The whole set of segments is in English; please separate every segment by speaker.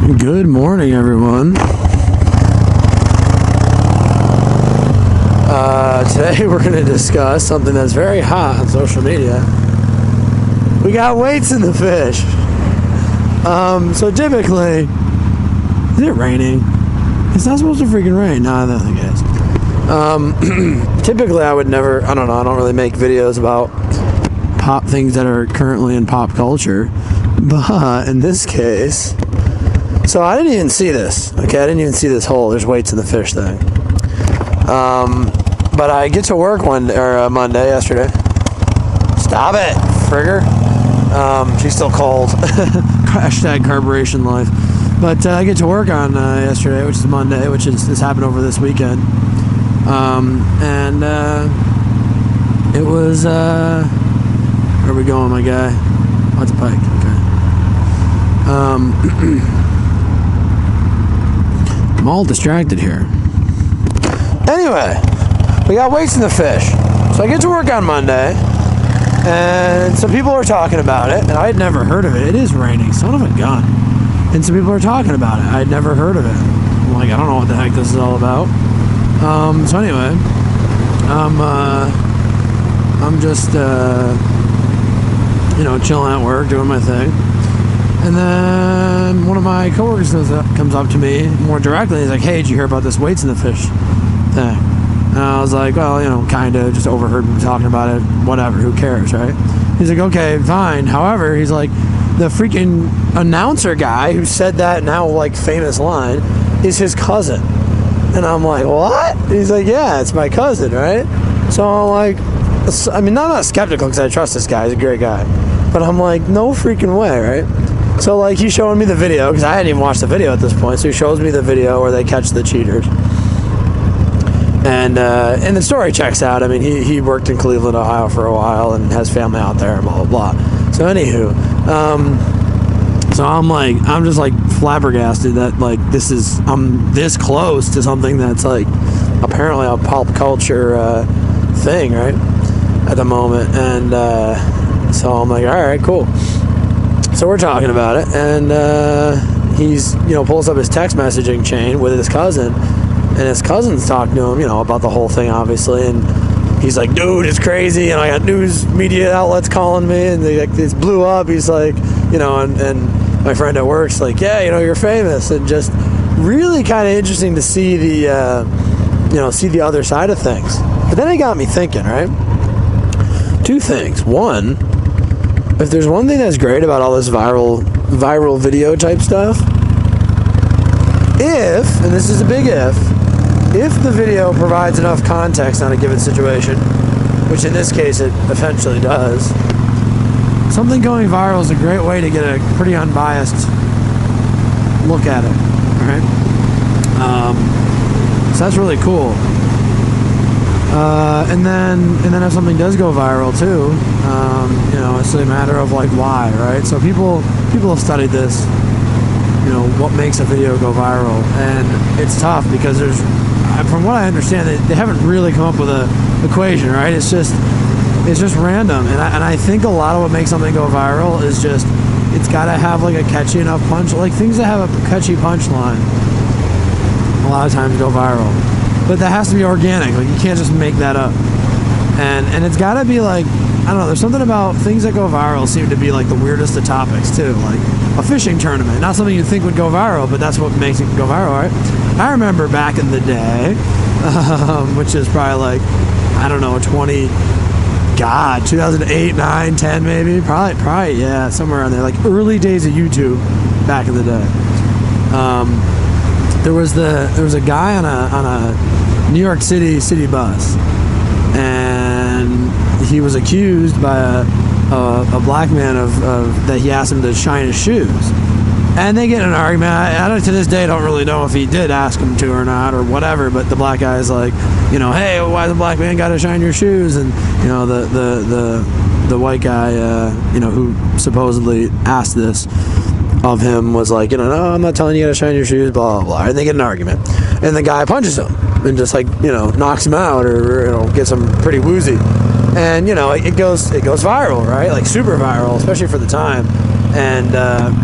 Speaker 1: Good morning, everyone. Today we're going to discuss something that's very hot on social media. We got weights in the fish. So typically, is it raining? It's not supposed to freaking rain. No, I don't think it is. Typically, I don't really make videos about pop things that are currently in pop culture. But in this case, so I didn't even see this. Okay, I didn't even see this whole "there's weights in the fish" thing. But I get to work Monday yesterday. Stop it, Frigger. She's still cold. Hashtag carburation life. But I get to work on yesterday, which is Monday, which is this happened over this weekend. It was where are we going, my guy? What's a pike? Okay. I'm all distracted here. Anyway, we got weights in the fish. So I get to work on Monday, and some people are talking about it, and I had never heard of it. It is raining, son of a gun. And some people are talking about it. I had never heard of it. I'm like, I don't know what the heck this is all about. So anyway, I'm just, chilling at work, doing my thing. And then one of my coworkers comes up to me more directly. He's like, "Hey, did you hear about this weights in the fish thing?" And I was like, "Well, kind of just overheard him talking about it. Whatever, who cares, right?" He's like, "Okay, fine." However, he's like, the freaking announcer guy who said that now famous line is his cousin. And I'm like, "What?" He's like, "Yeah, it's my cousin, right?" So I'm like, I'm not skeptical because I trust this guy. He's a great guy. But I'm like, no freaking way, right? So he's showing me the video because I hadn't even watched the video at this point. So he shows me the video where they catch the cheaters, and the story checks out. I mean, he worked in Cleveland, Ohio for a while and has family out there, and blah blah blah. So anywho, so I'm just flabbergasted that I'm this close to something that's apparently a pop culture thing, right, at the moment, and so I'm like, all right, cool. So we're talking about it, and he's pulls up his text messaging chain with his cousin, and his cousin's talking to him about the whole thing, obviously, and he's like, "Dude, it's crazy, and I got news media outlets calling me, and this blew up." He's like, and my friend at work's like, "Yeah, you're famous," and just really kind of interesting to see the see the other side of things. But then it got me thinking, right? Two things. One, if there's one thing that's great about all this viral video type stuff, and this is a big if the video provides enough context on a given situation, which in this case it eventually does, something going viral is a great way to get a pretty unbiased look at it, right? So that's really cool. And then if something does go viral too, it's a matter of why, right? So people have studied this, what makes a video go viral, and it's tough because from what I understand, they haven't really come up with a equation, right? It's just random, and I think a lot of what makes something go viral is just it's got to have a catchy enough punch, things that have a catchy punchline. A lot of times go viral. But that has to be organic. You can't just make that up. And it's got to be I don't know, there's something about things that go viral seem to be the weirdest of topics too. A fishing tournament. Not something you'd think would go viral, but that's what makes it go viral, right? I remember back in the day, which is probably 2008, 9, 10 maybe. Probably, yeah, somewhere around there. Early days of YouTube back in the day. There was a guy on a New York City bus, and he was accused by a black man of that he asked him to shine his shoes, and they get in an argument. I to this day don't really know if he did ask him to or not or whatever, but the black guy's like, "Hey, why the black man got to shine your shoes?" And the white guy who supposedly asked this of him was like, "No, I'm not telling you to shine your shoes, blah, blah, blah." And they get in an argument. And the guy punches him and just knocks him out or gets him pretty woozy. And, it goes viral, right? Super viral, especially for the time. And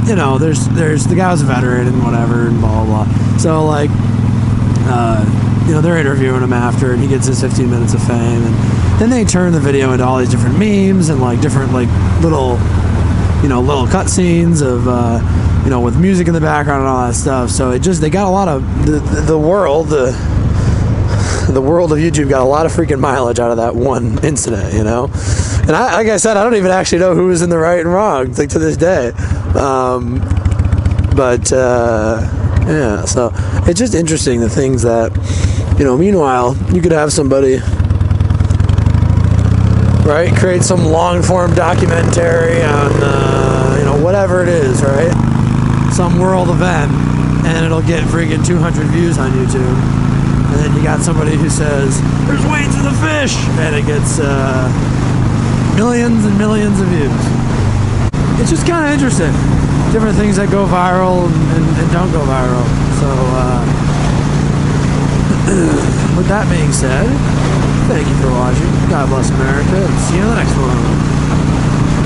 Speaker 1: you know, there's the guy was a veteran and whatever and blah blah blah. So like, you know, they're interviewing him after, and he gets his 15 minutes of fame, and then they turn the video into all these different memes and like different like little, you know, little cutscenes of you know, with music in the background and all that stuff. So they got a lot of the world of YouTube got a lot of freaking mileage out of that one incident, you know. And like I said, I don't even actually know who was in the right and wrong, like, to this day. Yeah, so it's just interesting, the things that, you know, meanwhile, you could have somebody, right, create some long-form documentary on, you know, whatever it is, right? Some world event, and it'll get freaking 200 views on YouTube. And then you got somebody who says, there's weight to the fish, and it gets millions and millions of views. It's just kind of interesting. Different things that go viral and don't go viral. So, with that being said, thank you for watching. God bless America, and see you in the next one.